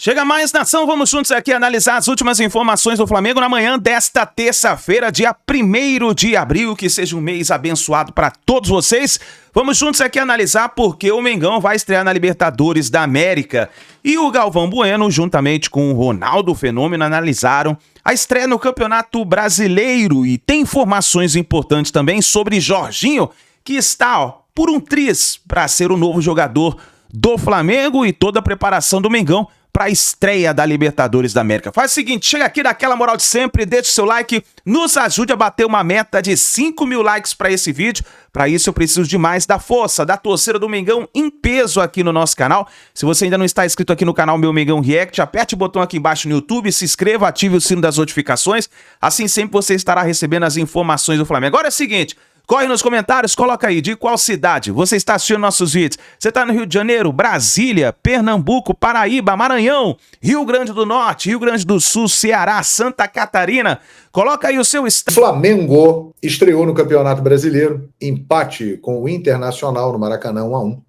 Chega mais, nação, vamos juntos aqui analisar as últimas informações do Flamengo na manhã desta terça-feira, dia 1º de abril, que seja um mês abençoado para todos vocês. Vamos juntos aqui analisar porque o Mengão vai estrear na Libertadores da América e o Galvão Bueno, juntamente com o Ronaldo Fenômeno, analisaram a estreia no Campeonato Brasileiro e tem informações importantes também sobre Jorginho, que está por um triz para ser o novo jogador do Flamengo e toda a preparação do Mengão para a estreia da Libertadores da América. Faz o seguinte, chega aqui, dá aquela moral de sempre, deixa o seu like, nos ajude a bater uma meta de 5.000 likes para esse vídeo. Para isso eu preciso de mais da força, da torcida do Mengão em peso aqui no nosso canal. Se você ainda não está inscrito aqui no canal Meu Mengão React, aperte o botão aqui embaixo no YouTube, se inscreva, ative o sino das notificações, assim sempre você estará recebendo as informações do Flamengo. Agora é o seguinte, corre nos comentários, coloca aí de qual cidade você está assistindo nossos vídeos. Você está no Rio de Janeiro, Brasília, Pernambuco, Paraíba, Maranhão, Rio Grande do Norte, Rio Grande do Sul, Ceará, Santa Catarina. Coloca aí o seu estado. Flamengo estreou no Campeonato Brasileiro, empate com o Internacional no Maracanã 1-1.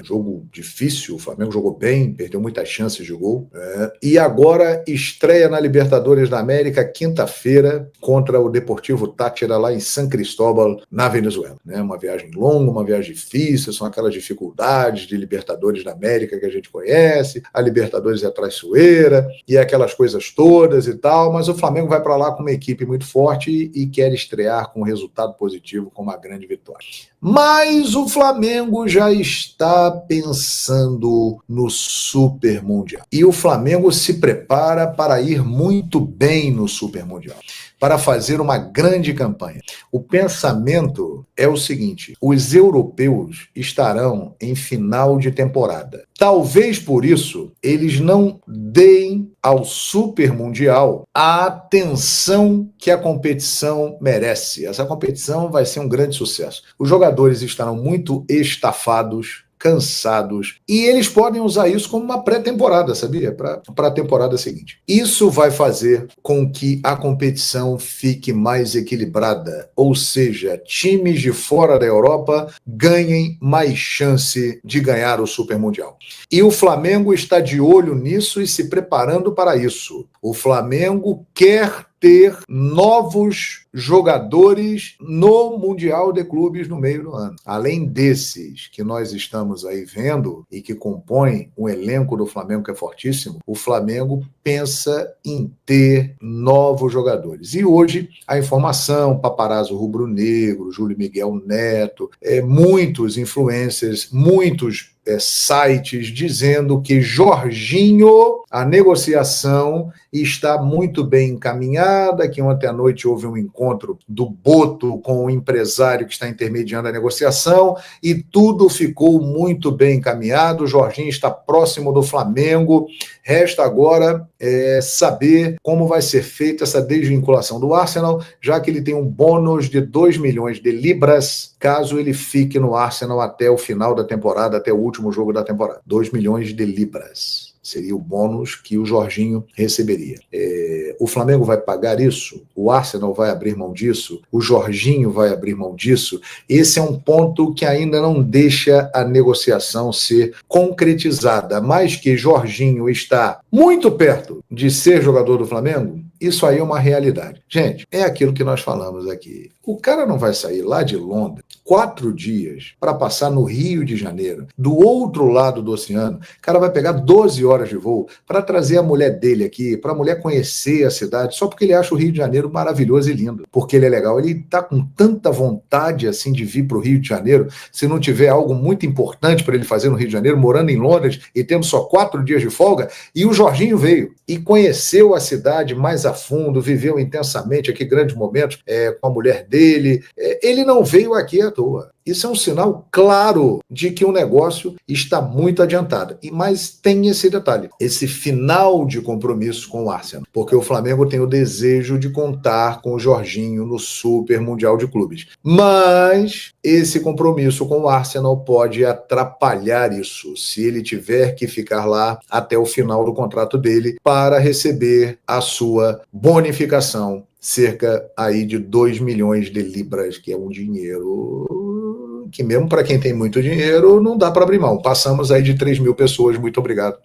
Jogo difícil, o Flamengo jogou bem, perdeu muitas chances de gol. E agora estreia na Libertadores da América, quinta-feira, contra o Deportivo Táchira, lá em San Cristóbal, na Venezuela. Uma viagem longa, uma viagem difícil, são aquelas dificuldades de Libertadores da América que a gente conhece, a Libertadores é traiçoeira, e aquelas coisas todas e tal, mas o Flamengo vai para lá com uma equipe muito forte e quer estrear com um resultado positivo, com uma grande vitória. Mas o Flamengo já está pensando no Super Mundial. E o Flamengo se prepara para ir muito bem no Super Mundial, para fazer uma grande campanha. O pensamento é o seguinte: os europeus estarão em final de temporada. Talvez por isso eles não deem ao Super Mundial a atenção que a competição merece. Essa competição vai ser um grande sucesso. Os jogadores estarão muito estafados, cansados, e eles podem usar isso como uma pré-temporada, sabia? Para a temporada seguinte. Isso vai fazer com que a competição fique mais equilibrada, ou seja, times de fora da Europa ganhem mais chance de ganhar o Super Mundial. E o Flamengo está de olho nisso e se preparando para isso. O Flamengo quer ter novos jogadores no Mundial de Clubes no meio do ano. Além desses que nós estamos aí vendo e que compõem o elenco do Flamengo, que é fortíssimo, o Flamengo pensa em ter novos jogadores. E hoje a informação, Paparazzo Rubro-Negro, Júlio Miguel Neto, muitos influencers, muitos sites dizendo que Jorginho, a negociação está muito bem encaminhada, que ontem à noite houve um encontro do Boto com o empresário que está intermediando a negociação e tudo ficou muito bem encaminhado. O Jorginho está próximo do Flamengo. Resta agora saber como vai ser feita essa desvinculação do Arsenal, já que ele tem um bônus de 2 milhões de libras caso ele fique no Arsenal até o final da temporada, até o último jogo da temporada. 2 milhões de libras. Seria o bônus que o Jorginho receberia. O Flamengo vai pagar isso? O Arsenal vai abrir mão disso? O Jorginho vai abrir mão disso? Esse é um ponto que ainda não deixa a negociação ser concretizada. Mas que Jorginho está muito perto de ser jogador do Flamengo, isso aí é uma realidade. Gente, é aquilo que nós falamos aqui. O cara não vai sair lá de Londres 4 dias para passar no Rio de Janeiro, do outro lado do oceano. O cara vai pegar 12 horas de voo para trazer a mulher dele aqui, para a mulher conhecer a cidade, só porque ele acha o Rio de Janeiro maravilhoso e lindo, porque ele é legal. Ele está com tanta vontade assim de vir para o Rio de Janeiro, se não tiver algo muito importante para ele fazer no Rio de Janeiro, morando em Londres e tendo só 4 dias de folga. E o Jorginho veio e conheceu a cidade mais a fundo, viveu intensamente aqui grandes momentos com a mulher dele. Ele não veio aqui à toa. Isso é um sinal claro de que o negócio está muito adiantado. Mas tem esse detalhe, esse final de compromisso com o Arsenal, porque o Flamengo tem o desejo de contar com o Jorginho no Super Mundial de Clubes. Mas esse compromisso com o Arsenal pode atrapalhar isso, se ele tiver que ficar lá até o final do contrato dele para receber a sua bonificação, cerca aí de 2 milhões de libras, que é um dinheiro que mesmo para quem tem muito dinheiro não dá para abrir mão. Passamos aí de 3 mil pessoas, muito obrigado.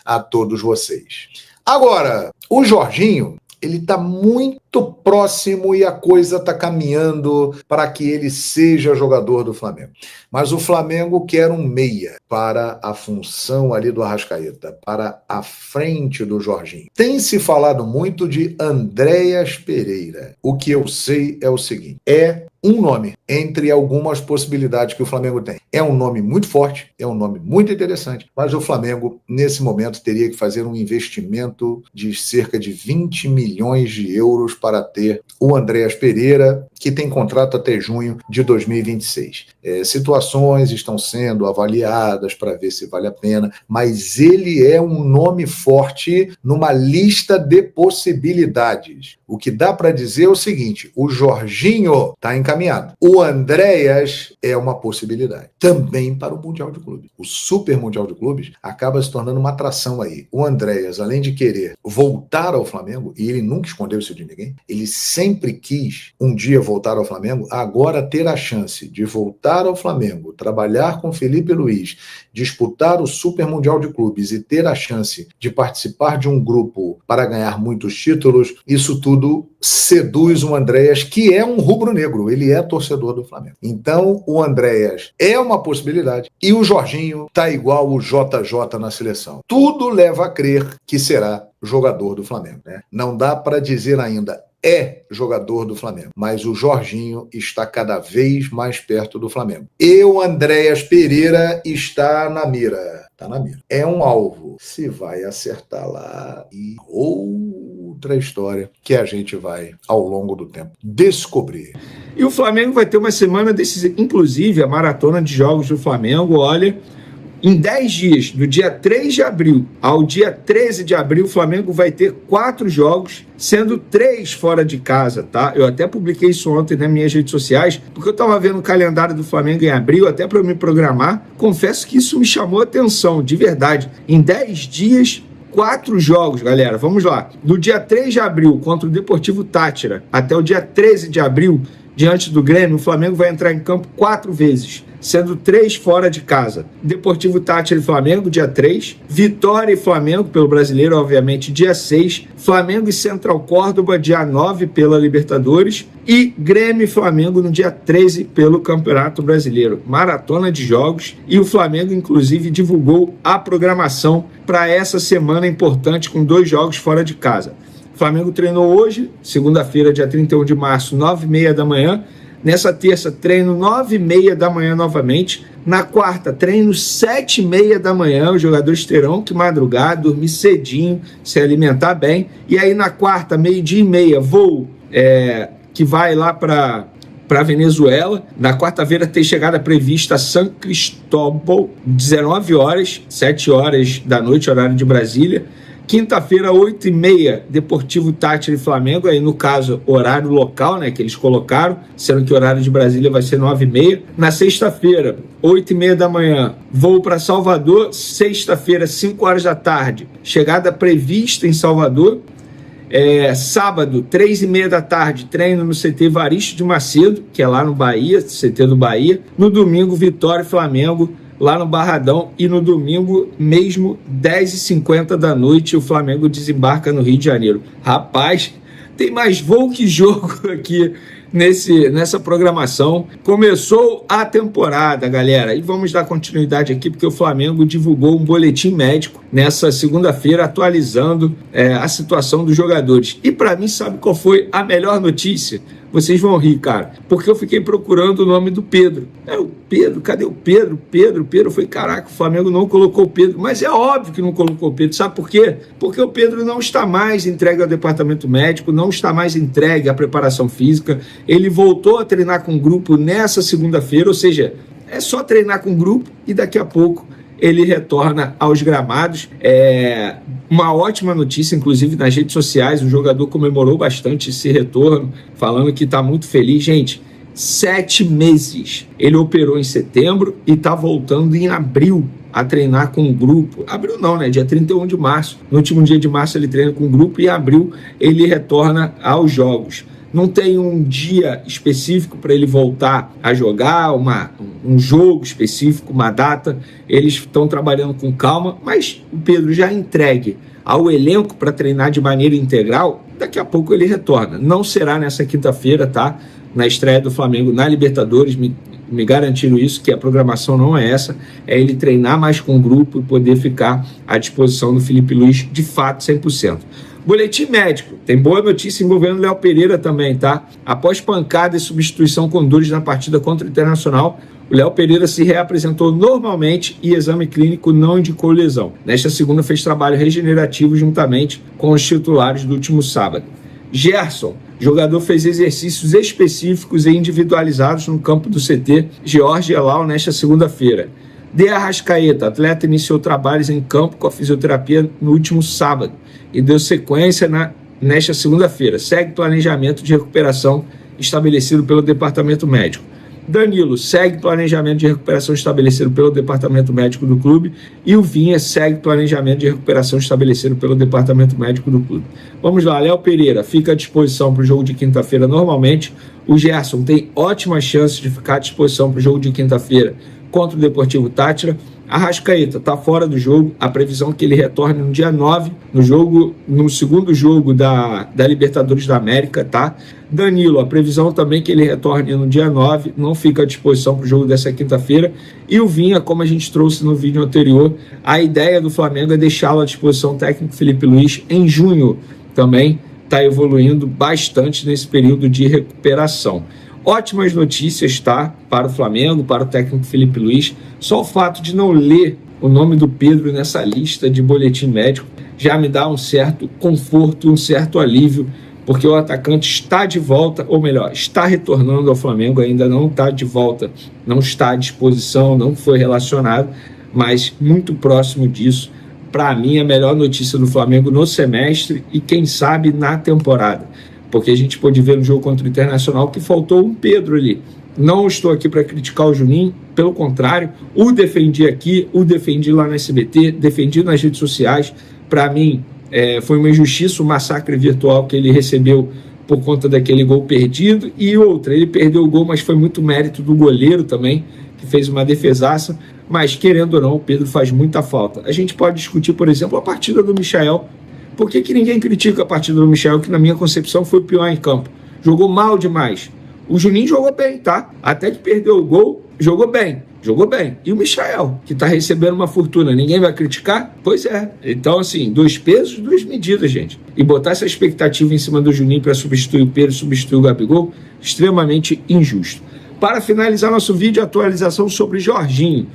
a todos vocês. Agora, o Jorginho, ele está muito próximo e a coisa está caminhando para que ele seja jogador do Flamengo. Mas o Flamengo quer um meia para a função ali do Arrascaeta, para a frente do Jorginho. Tem se falado muito de Andréas Pereira. O que eu sei é o seguinte, é um nome entre algumas possibilidades que o Flamengo tem. É um nome muito forte, é um nome muito interessante, mas o Flamengo, nesse momento, teria que fazer um investimento de cerca de 20 milhões de euros para ter o Andréas Pereira, que tem contrato até junho de 2026. Situações estão sendo avaliadas para ver se vale a pena, mas ele é um nome forte numa lista de possibilidades. O que dá para dizer é o seguinte, o Jorginho está encaminhado. O Andréas é uma possibilidade. Também para o Mundial de Clubes. O Super Mundial de Clubes acaba se tornando uma atração aí. O Andréas, além de querer voltar ao Flamengo, e ele nunca escondeu isso de ninguém, ele sempre quis um dia voltar ao Flamengo, agora ter a chance de voltar ao Flamengo, trabalhar com Felipe Luiz, disputar o Super Mundial de Clubes e ter a chance de participar de um grupo para ganhar muitos títulos, isso tudo seduz o Andréas, que é um rubro-negro, ele é torcedor do Flamengo. Então, o Andréas é uma possibilidade e o Jorginho tá igual o JJ na seleção. Tudo leva a crer que será jogador do Flamengo, né? Não dá para dizer ainda é jogador do Flamengo, mas o Jorginho está cada vez mais perto do Flamengo. E o Andréas Pereira está na mira. Está na mira. É um alvo. Se vai acertar lá e outra história que a gente vai, ao longo do tempo, descobrir. E o Flamengo vai ter uma semana decisiva, inclusive a maratona de jogos do Flamengo, olha, em 10 dias, do dia 3 de abril ao dia 13 de abril, o Flamengo vai ter 4 jogos, sendo 3 fora de casa, tá? Eu até publiquei isso ontem nas minhas redes sociais, porque eu estava vendo o calendário do Flamengo em abril, até para eu me programar. Confesso que isso me chamou a atenção, de verdade. Em 10 dias, 4 jogos, galera. Vamos lá. Do dia 3 de abril contra o Deportivo Táchira até o dia 13 de abril, diante do Grêmio, o Flamengo vai entrar em campo 4 vezes, sendo 3 fora de casa. Deportivo Táchira e Flamengo, dia 3. Vitória e Flamengo, pelo Brasileiro, obviamente, dia 6. Flamengo e Central Córdoba, dia 9, pela Libertadores. E Grêmio e Flamengo, no dia 13, pelo Campeonato Brasileiro. Maratona de jogos. E o Flamengo, inclusive, divulgou a programação para essa semana importante, com 2 jogos fora de casa. O Flamengo treinou hoje, segunda-feira, dia 31 de março, 9h30 da manhã. Nessa terça, treino 9h30 da manhã novamente. Na quarta, treino 7h30 da manhã. Os jogadores terão que madrugar, dormir cedinho, se alimentar bem. E aí na quarta, 12h30, voo que vai lá para Venezuela. Na quarta-feira tem chegada prevista a San Cristóbal, 19 horas, 7 horas da noite, horário de Brasília. Quinta-feira, 8h30, Deportivo Táchira e Flamengo, aí no caso, horário local, né, que eles colocaram, sendo que o horário de Brasília vai ser 9h30. Na sexta-feira, 8h30 da manhã, voo para Salvador. Sexta-feira, 5 horas da tarde, chegada prevista em Salvador. Sábado, 3h30 da tarde, treino no CT Evaristo de Macedo, que é lá no Bahia, CT do Bahia. No domingo, Vitória e Flamengo, lá no Barradão, e no domingo mesmo, 10h50 da noite, o Flamengo desembarca no Rio de Janeiro. Rapaz, tem mais voo que jogo aqui nessa programação. Começou a temporada, galera, e vamos dar continuidade aqui, porque o Flamengo divulgou um boletim médico nessa segunda-feira, atualizando a situação dos jogadores. E para mim, sabe qual foi a melhor notícia? Vocês vão rir, cara, porque eu fiquei procurando o nome do Pedro. O Pedro, cadê o Pedro? Pedro, eu falei, caraca, o Flamengo não colocou o Pedro. Mas é óbvio que não colocou o Pedro, sabe por quê? Porque o Pedro não está mais entregue ao departamento médico, não está mais entregue à preparação física. Ele voltou a treinar com o grupo nessa segunda-feira, ou seja, é só treinar com o grupo e daqui a pouco ele retorna aos gramados. Uma ótima notícia, inclusive nas redes sociais, o jogador comemorou bastante esse retorno, falando que está muito feliz. Gente, 7 meses. Ele operou em setembro e está voltando em abril a treinar com o grupo. Abril não, né? Dia 31 de março. No último dia de março ele treina com o grupo e em abril ele retorna aos jogos. não tem um dia específico para ele voltar a jogar, um jogo específico, uma data. Eles estão trabalhando com calma, mas o Pedro já entregue ao elenco para treinar de maneira integral, daqui a pouco ele retorna. Não será nessa quinta-feira, tá? Na estreia do Flamengo na Libertadores, me garantiram isso, que a programação não é essa, é ele treinar mais com o grupo e poder ficar à disposição do Felipe Luiz, de fato, 100%. Boletim médico, tem boa notícia envolvendo o Léo Pereira também, tá? Após pancada e substituição com dores na partida contra o Internacional, o Léo Pereira se reapresentou normalmente e exame clínico não indicou lesão. Nesta segunda fez trabalho regenerativo juntamente com os titulares do último sábado. Gerson, jogador, fez exercícios específicos e individualizados no campo do CT Jorge Elal nesta segunda-feira. De Arrascaeta, atleta, iniciou trabalhos em campo com a fisioterapia no último sábado e deu sequência nesta segunda-feira. Segue planejamento de recuperação estabelecido pelo departamento médico. Danilo segue planejamento de recuperação estabelecido pelo departamento médico do clube e o Vinha segue planejamento de recuperação estabelecido pelo departamento médico do clube. Vamos lá, Léo Pereira fica à disposição para o jogo de quinta-feira normalmente. O Gerson tem ótimas chances de ficar à disposição para o jogo de quinta-feira contra o Deportivo Táchira. Arrascaeta está fora do jogo, a previsão é que ele retorne no dia 9, no segundo jogo da Libertadores da América, tá? Danilo, a previsão também é que ele retorne no dia 9, não fica à disposição para o jogo dessa quinta-feira. E o Vinha, como a gente trouxe no vídeo anterior, a ideia do Flamengo é deixá-lo à disposição técnico Felipe Luiz em junho também, está evoluindo bastante nesse período de recuperação. Ótimas notícias, tá? Para o Flamengo, para o técnico Felipe Luiz. Só o fato de não ler o nome do Pedro nessa lista de boletim médico já me dá um certo conforto, um certo alívio, porque o atacante está de volta, ou melhor, está retornando ao Flamengo, ainda não está de volta, não está à disposição, não foi relacionado, mas muito próximo disso. Para mim, a melhor notícia do Flamengo no semestre e, quem sabe, na temporada. Porque a gente pôde ver no jogo contra o Internacional que faltou um Pedro ali. Não estou aqui para criticar o Juninho, pelo contrário, o defendi aqui, o defendi lá no SBT, defendi nas redes sociais. Para mim, foi uma injustiça o massacre virtual que ele recebeu por conta daquele gol perdido. E outra, ele perdeu o gol, mas foi muito mérito do goleiro também, que fez uma defesaça. Mas, querendo ou não, o Pedro faz muita falta. A gente pode discutir, por exemplo, a partida do Michael. Por que ninguém critica a partida do Michael, que na minha concepção foi o pior em campo? Jogou mal demais. O Juninho jogou bem, tá? Até que perdeu o gol, jogou bem. E o Michael, que tá recebendo uma fortuna, ninguém vai criticar? Pois é. Então, assim, 2 pesos, 2 medidas, gente. E botar essa expectativa em cima do Juninho para substituir o Pedro, substituir o Gabigol, extremamente injusto. Para finalizar nosso vídeo, atualização sobre Jorginho.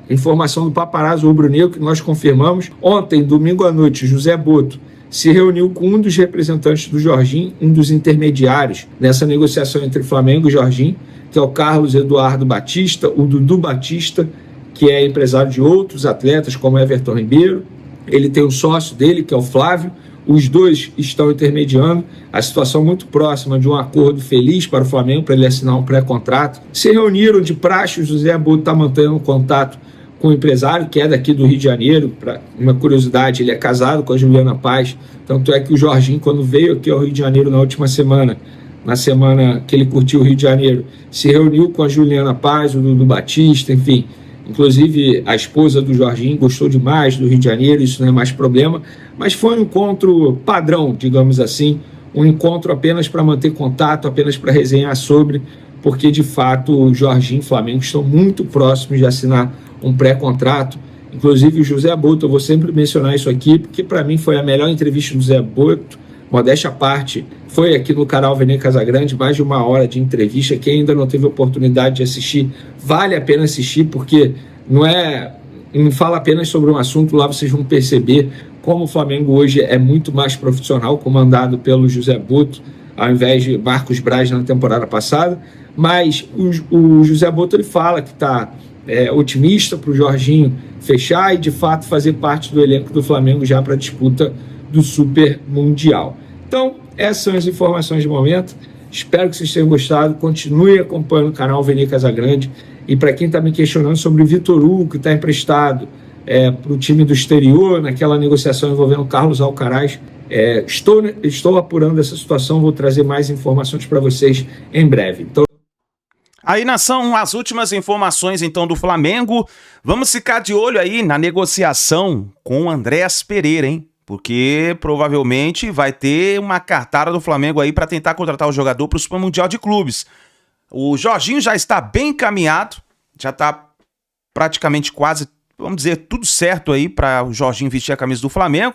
Informação do Paparazzo Rubro-Negro que nós confirmamos. Ontem, domingo à noite, José Boto se reuniu com um dos representantes do Jorginho, um dos intermediários nessa negociação entre Flamengo e Jorginho, que é o Carlos Eduardo Batista, o Dudu Batista, que é empresário de outros atletas, como Everton Ribeiro. Ele tem um sócio dele, que é o Flávio. Os dois estão intermediando a situação muito próxima de um acordo feliz para o Flamengo, para ele assinar um pré-contrato. Se reuniram de praxe, o José Boto está mantendo contato com o empresário, que é daqui do Rio de Janeiro. Para uma curiosidade, ele é casado com a Juliana Paz. Tanto é que o Jorginho, quando veio aqui ao Rio de Janeiro na última semana, na semana que ele curtiu o Rio de Janeiro, se reuniu com a Juliana Paz, o Dudu Batista, enfim. Inclusive, a esposa do Jorginho gostou demais do Rio de Janeiro, isso não é mais problema, mas foi um encontro padrão, digamos assim, um encontro apenas para manter contato, apenas para resenhar sobre, porque, de fato, o Jorginho e o Flamengo estão muito próximos de assinar um pré-contrato. Inclusive, o José Boto, eu vou sempre mencionar isso aqui, porque, para mim, foi a melhor entrevista do José Boto, modéstia à parte. Foi aqui no canal Vene Casagrande, mais de 1 hora de entrevista. Quem ainda não teve oportunidade de assistir, vale a pena assistir, porque não fala apenas sobre um assunto, lá vocês vão perceber como o Flamengo hoje é muito mais profissional, comandado pelo José Boto, ao invés de Marcos Braz na temporada passada. Mas o José Boto, ele fala que está otimista para o Jorginho fechar e, de fato, fazer parte do elenco do Flamengo já para a disputa do Super Mundial. Então, essas são as informações de momento. Espero que vocês tenham gostado. Continue acompanhando o canal Vene Casagrande. E para quem está me questionando sobre o Vitor Hugo, que está emprestado para o time do exterior, naquela negociação envolvendo Carlos Alcaraz, Estou apurando essa situação, vou trazer mais informações para vocês em breve. Então, aí, nação, as últimas informações, então, do Flamengo. Vamos ficar de olho aí na negociação com o Andréas Pereira, hein? Porque provavelmente vai ter uma cartada do Flamengo aí para tentar contratar o jogador para o Super Mundial de Clubes. O Jorginho já está bem encaminhado, já está praticamente quase, vamos dizer, tudo certo aí para o Jorginho vestir a camisa do Flamengo.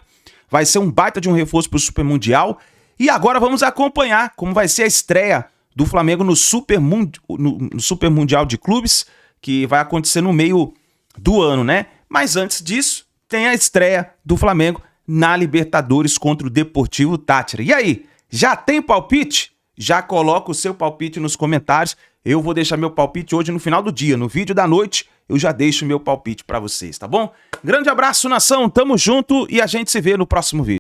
Vai ser um baita de um reforço para o Super Mundial. E agora vamos acompanhar como vai ser a estreia do Flamengo no Super Mundial de Clubes, que vai acontecer no meio do ano, né? Mas antes disso, tem a estreia do Flamengo na Libertadores contra o Deportivo Táchira. E aí, já tem palpite? Já coloca o seu palpite nos comentários. Eu vou deixar meu palpite hoje no final do dia, no vídeo da noite, eu já deixo meu palpite para vocês, tá bom? Grande abraço, nação, tamo junto e a gente se vê no próximo vídeo.